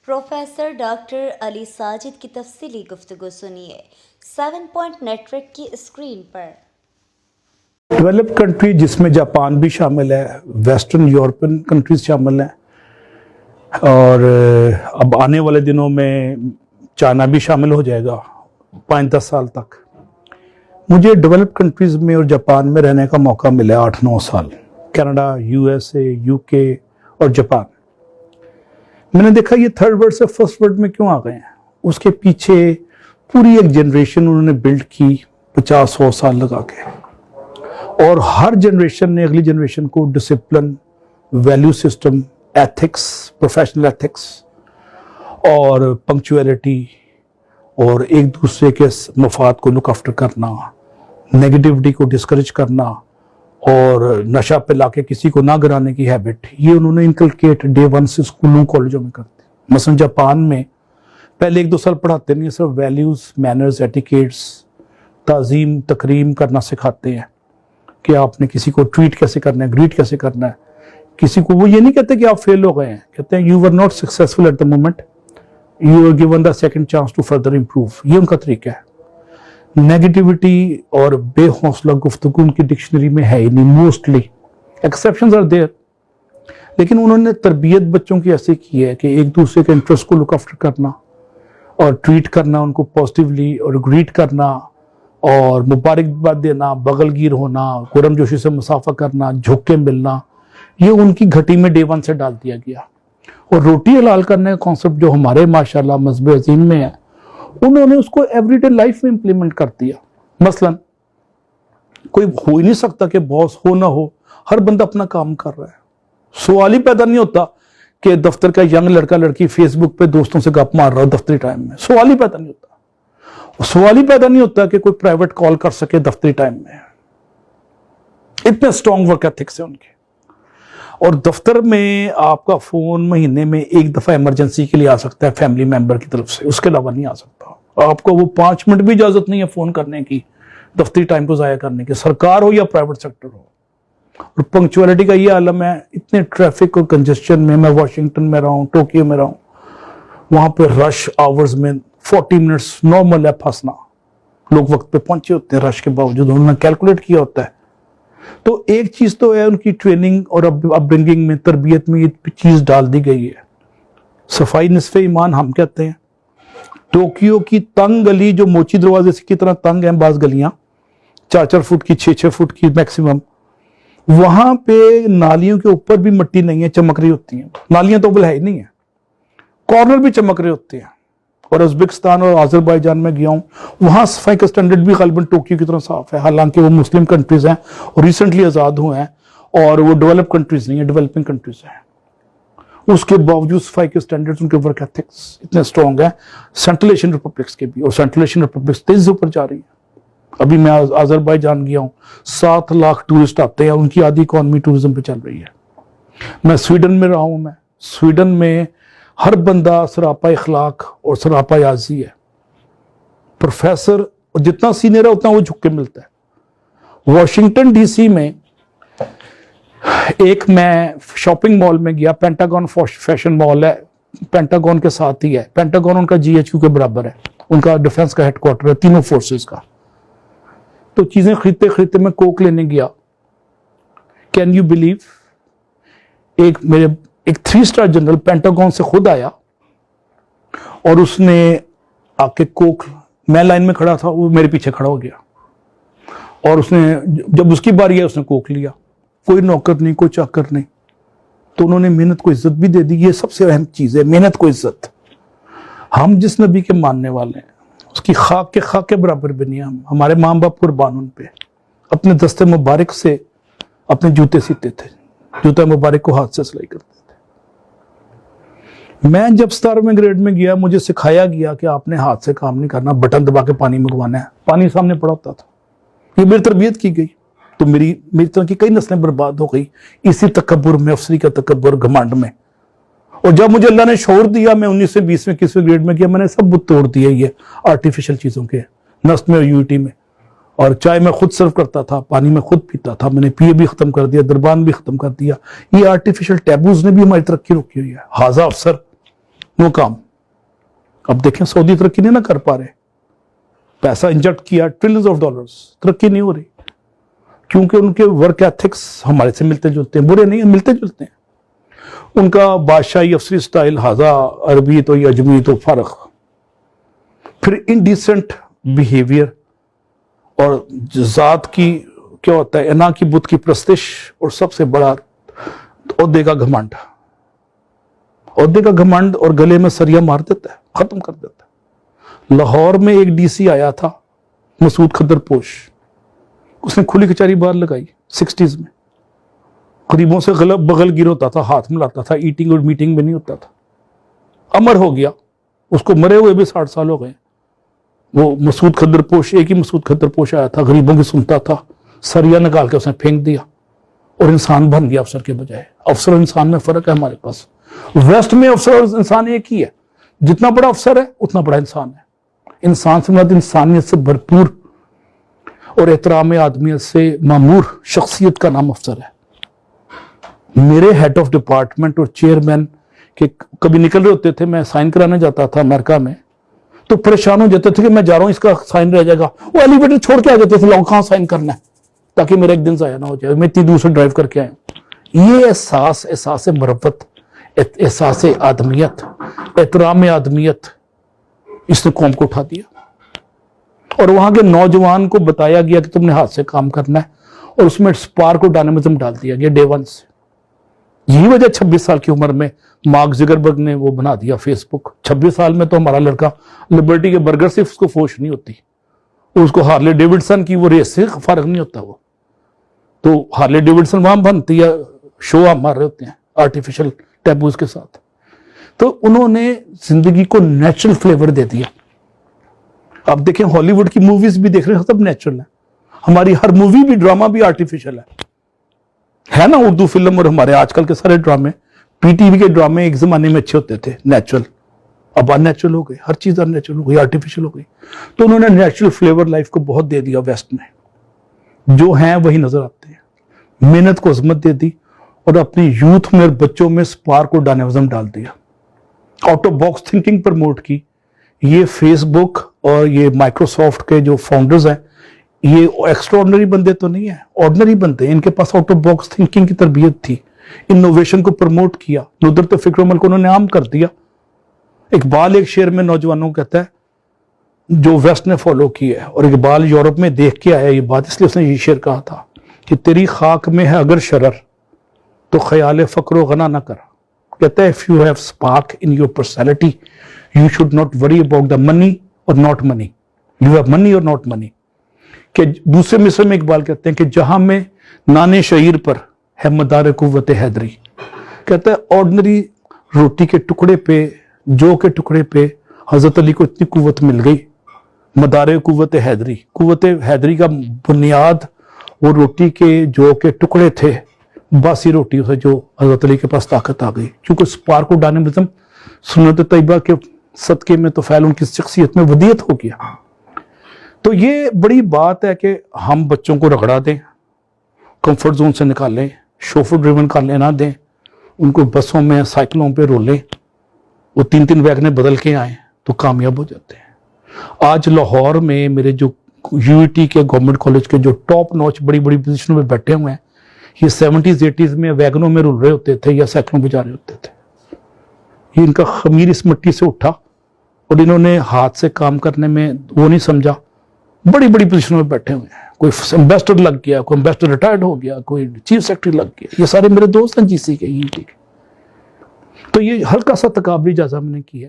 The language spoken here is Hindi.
प्रोफेसर डॉक्टर अली साजिद की तफसीली गुफ्तगू सुनिए 7 पॉइंट नेटवर्क की स्क्रीन पर। डेवलप्ड कंट्री जिसमें जापान भी शामिल है, वेस्टर्न यूरोपियन कंट्रीज शामिल हैं और अब आने वाले दिनों में चाइना भी शामिल हो जाएगा 5-10 साल तक। मुझे डेवलप्ड कंट्रीज में और जापान में रहने का मौका मिला 8-9 साल, कनाडा, यूएसए, यूके और जापान। मैंने देखा ये थर्ड वर्ल्ड से फर्स्ट वर्ल्ड में क्यों आ गए हैं। उसके पीछे पूरी एक जनरेशन उन्होंने बिल्ड की 50-100 साल लगा के, और हर जनरेशन ने अगली जनरेशन को discipline, value system, ethics, professional ethics और पंक्चुअलिटी और एक दूसरे के मफाद को लुक आफ्टर करना, नेगेटिविटी को डिस्करेज करना और नशा पे लाके किसी को ना गिराने की हैबिट, ये उन्होंने इनकलकेट डे 1 से स्कूलों कॉलेजों में करते। मसलन जापान में पहले 1-2 साल पढ़ाते नहीं, सिर्फ वैल्यूज, मैनर्स, एटिकेट्स, ताजीम, तकरीम करना सिखाते हैं कि आपने किसी को ट्रीट कैसे करना है, ग्रीट कैसे करना है। किसी को वो ये नहीं कहते कि आप फेल हो गए हैं, कहते हैं you were not successful at the moment, you are given the second chance to further improve. ये उनका तरीका है। नेगेटिविटी और बेहौसला गुफ्तगू उनकी डिक्शनरी में है ही नहीं, मोस्टली, एक्सेप्शंस आर देयर। लेकिन उन्होंने तरबियत बच्चों की ऐसी की है कि एक दूसरे के इंटरेस्ट को लुक आफ्टर करना और ट्रीट करना उनको पॉजिटिवली और ग्रीट करना और मुबारकबाद देना, बगलगीर होना, गर्मजोशी से मुसाफा करना, झुक के मिलना, ये उनकी घटी में डे 1 से डाल दिया गया। और रोटी हलाल करने का कॉन्सेप्ट जो हमारे माशाल्लाह मज़हब अज़ीम में है, उन्होंने उसको एवरीडे लाइफ में इंप्लीमेंट कर दिया। मसलन कोई हो ही नहीं सकता कि बॉस हो ना हो, हर बंदा अपना काम कर रहा है। सवाल ही पैदा नहीं होता कि दफ्तर का यंग लड़का लड़की फेसबुक पे दोस्तों से गप मार रहा हो दफ्तरी टाइम में, सवाल ही पैदा नहीं होता। सवाल ही पैदा नहीं होता कि कोई प्राइवेट कॉल कर सके दफ्तरी टाइम में। इतने स्ट्रॉन्ग वर्क एथिक्स है उनके। और दफ्तर में आपका फोन महीने में 1 दफा इमरजेंसी के लिए आ सकता है फैमिली मेंबर की तरफ से, उसके अलावा नहीं आ सकता। आपको वो 5 मिनट भी इजाजत नहीं है फोन करने की, दफ्तरी टाइम को जाया करने की, सरकार हो या प्राइवेट सेक्टर हो। और पंक्चुअलिटी का ये आलम है। इतने ट्रैफिक और कंजेस्शन में, मैं वाशिंगटन में रहा हूँ, टोक्यो में रहा हूँ, वहां पे रश आवर्स में 40 मिनट्स नॉर्मल है फंसना। लोग वक्त पे पहुंचे होते हैं रश के बावजूद, उन्होंने कैलकुलेट किया होता है। तो एक चीज तो है उनकी ट्रेनिंग और अपब्रिंगिंग में, तरबियत में ये चीज डाल दी गई है। सफाई निस्फे ईमान हम कहते हैं। टोक्यो की तंग गली जो मोची दरवाजे की तरह तंग है, बाज गलियां 4-4 फुट की, 6-6 फुट की मैक्सिमम, वहां पे नालियों के ऊपर भी मिट्टी नहीं है, चमक रही होती है। नालियां तो है ही नहीं है, कॉर्नर भी चमक रहे होते हैं। और उज्बेकिस्तान और आज़रबाईजान में गया हूं, वहां सफाई का स्टैंडर्ड भी गलबन टोक्यो की तरह साफ है। हालांकि वो मुस्लिम कंट्रीज हैं और रिसेंटली आजाद हुए हैं और वो डेवलप कंट्रीज नहीं है, डेवलपिंग कंट्रीज हैं। उसके बावजूद सफाई के स्टैंडर्ड्स, उनके वर्क एथिक्स इतने स्ट्रॉन्ग है सेंट्रल एशियन रिपब्लिक्स के भी। और सेंट्रल एशियन रिपब्लिक्स तेजी से ऊपर जा रही है। अभी मैं आज़रबाईजान गया हूँ, 7 लाख टूरिस्ट आते हैं, उनकी आधी इकॉनमी टूरिज्म पे चल रही है। मैं स्वीडन में रहा हूं। मैं स्वीडन में हर बंदा सरापा इखलाक और सरापा याजी है। प्रोफेसर जितना सीनियर है उतना वो झुक के मिलता है। वॉशिंगटन डीसी में एक मैं शॉपिंग मॉल में गया, पेंटागन फैशन मॉल है, पेंटागन के साथ ही है। पेंटागन उनका जीएचक्यू के बराबर है, उनका डिफेंस का हेडक्वार्टर है, तीनों फोर्सेस का। तो चीजें खरीदते खरीदते मैं कोक लेने गया। कैन यू बिलीव, एक 3 स्टार जनरल पेंटागन से खुद आया और उसने आके कोक, मैं लाइन में खड़ा था, वो मेरे पीछे खड़ा हो गया और उसने, जब उसकी बारी है, उसने कोक लिया। कोई नौकर नहीं, कोई चाकर नहीं। तो उन्होंने मेहनत को इज्जत भी दे दी। ये सबसे अहम चीज है, मेहनत को इज्जत। हम जिस नबी के मानने वाले हैं उसकी खाक के बराबर भी नहीं। हम, हमारे माँ बाप कुर्बान उन पे, अपने दस्ते मुबारक से अपने जूते सीते थे, जूता मुबारक को हाथ से सिलाई करते थे। मैं जब 17वें ग्रेड में गया, मुझे सिखाया गया कि आपने हाथ से काम नहीं करना, बटन दबा के पानी मंगवाना है। पानी सामने पड़ा होता था। ये मेरी तरबियत की गई। तो मेरी तरह की कई नस्लें बर्बाद हो गई इसी तकब्बुर में, अफसरी का तकब्बुर, घमंड में। और जब मुझे अल्लाह ने शौर दिया, मैं 19 से 20वें 21वें ग्रेड में गया, मैंने सब बुत तोड़ दिए ये आर्टिफिशियल चीजों के, नस्ट में और यूटी में। और चाय मैं खुद सर्व करता था, पानी मैं खुद पीता था, मैंने पिए भी खत्म कर दिया, दरबान भी खत्म कर दिया। ये आर्टिफिशियल टैबूज ने भी हमारी तरक्की रोकी हुई है। हाजा अफसर नो काम। अब देखें सऊदी तरक्की नहीं ना कर पा रहे, पैसा इंजेक्ट किया ट्रिलियंस ऑफ डॉलर्स, तरक्की नहीं हो रही, क्योंकि उनके वर्क एथिक्स हमारे से मिलते जुलते हैं, बुरे नहीं है, मिलते जुलते हैं। उनका बादशाही अफसरी स्टाइल, हाजा अरबी तो ये अजमी तो फर्क, फिर इनडिसेंट बिहेवियर और जात की क्या होता है, एना की बुत की प्रस्तिश, और सबसे बड़ा ओहदे का घमंड। ओहदे का घमंड और गले में सरिया मार देता है, खत्म कर देता है। लाहौर में एक डीसी आया था मसूद खद्दरपोश, उसने खुली कचहरी बाहर लगाई 60s में, गरीबों से गलब बगल गिर होता था, हाथ मिलाता था, ईटिंग और मीटिंग में नहीं होता था। अमर हो गया, उसको मरे हुए भी 60 साल हो गए। वो मसूद खद्दरपोश, एक ही मसूद खद्दरपोश आया था, गरीबों की सुनता था, सरिया निकाल के उसने फेंक दिया और इंसान बन गया अफसर के बजाय। अफसर और इंसान में फर्क है हमारे पास। वेस्ट में अफसर और इंसान एक ही है, जितना बड़ा अफसर है उतना बड़ा इंसान है। इंसान से मतलब इंसानियत से भरपूर और एहतराम आदमियत से मामूर शख्सियत का नाम अफसर है। मेरे हेड ऑफ डिपार्टमेंट और चेयरमैन के कभी निकल रहे होते थे, मैं साइन कराने जाता था अमेरिका में, तो परेशान हो जाते थे कि मैं जा रहा हूं, इसका साइन रह जाएगा। वो एलिवेटर छोड़ के आ जाते थे, लोग कहां साइन करना है, ताकि मेरा एक दिन जाया ना हो जाए, मैं इतनी दूर से ड्राइव करके आया। ये एहसास मरफ़त, एहसास आदमियत, एहतराम आदमियत, इसने कौम को उठा दिया। और वहां के नौजवान को बताया गया कि तुमने हाथ से काम करना है, और उसमें स्पार्क और डायनामिज्म डाल दिया गया डे वन से। यही वजह 26 साल की उम्र में मार्क ज़ुकरबर्ग ने वो बना दिया फेसबुक। 26 साल में तो हमारा लड़का लिबर्टी के बर्गर से उसको फोश नहीं होती, उसको हार्ले डेविडसन की वो रेस से फर्क नहीं होता। वो तो हार्ले डेविडसन वहां बनती है, शो हम मार रहे होते हैं आर्टिफिशियल टैबूज के साथ। तो उन्होंने जिंदगी को नेचुरल फ्लेवर दे दिया। आप देखें हॉलीवुड की मूवीज भी देख रहे हैं, सब नेचुरल है। हमारी हर मूवी भी, ड्रामा भी आर्टिफिशियल है ना। उर्दू फिल्म और हमारे आजकल के सारे ड्रामे, पीटीवी के ड्रामे एक जमाने में अच्छे होते थे, नेचुरल, अब अननेचुरल हो गई, हर चीज अननेचुरल हो गई, आर्टिफिशियल हो गई। तो उन्होंने नेचुरल फ्लेवर लाइफ को बहुत दे दिया वेस्ट में, जो हैं वही नजर आते हैं। मेहनत को अजमत दे दी और अपनी यूथ में और बच्चों में स्पार्क और डायनामिज्म डाल दिया। Out of box thinking promote की। ये फेसबुक और ये माइक्रोसॉफ्ट के जो फाउंडर्स हैं, ये एक्स्ट्राऑर्डिनरी बंदे तो नहीं है, ऑर्डिनरी बंदे। इनके pass out of box thinking की तरबियत थी, इनोवेशन को प्रमोट किया। नुदरत फिक्रमल को उन्होंने आम कर दिया। इकबाल एक शेर में नौजवानों को कहता है जो वेस्ट ने फॉलो की है, और इकबाल यूरोप में देख के आया ये बात, इसलिए उसने ये शेर कहा था कि तेरी खाक में है अगर शरर तो ख्याल फक्र गना ना कर। कहता है if you have spark in your personality you should not worry about the money or not money, you have money or not money. कि दूसरे मिसर में इकबाल कहते हैं कि जहां में नाने शहीर पर है मदार कुव्वत हैदरी। कहता है ऑर्डिनरी रोटी के टुकड़े पे, जौ के टुकड़े पे हजरत अली को इतनी कुव्वत मिल गई, मदार कुव्वत हैदरी। कुव्वत हैदरी का बुनियाद वो रोटी के जौ के टुकड़े थे, बासी रोटियों से जो हजरत अली के पास ताकत आ गई, क्योंकि स्पार्क और डायनामिज्म सुन्नत तैयबा के सदके में तो फैल उनकी शख्सियत में वदियत हो गया। तो ये बड़ी बात है कि हम बच्चों को रगड़ा दें, कंफर्ट जोन से निकालें, शोफर ड्रिवन करने ना दें, उनको बसों में साइकिलों पे रोलें, वो 3-3 वैगनें बदल के आए तो कामयाब हो जाते हैं। आज लाहौर में मेरे जो यूईटी के गवर्नमेंट कॉलेज के जो टॉप नॉच बड़ी बड़ी पोजीशनों में बैठे हुए हैं, ये 70s 80s में वैगनों में रुल रहे होते थे या साइकिलों पे जा रहे होते थे। ये इनका खमीर इस मिट्टी से उठा और इन्होंने हाथ से काम करने में वो नहीं समझा, बड़ी बड़ी पोजीशनों में बैठे हुए हैं। कोई एम्बेसडर लग गया, कोई एम्बेसडर रिटायर्ड हो गया, कोई चीफ सेक्रेटरी लग गया। ये सारे मेरे दोस्त हैं जीसी के, यूईटी के। तो ये हल्का सा तकाबरी जायजा मैंने किया।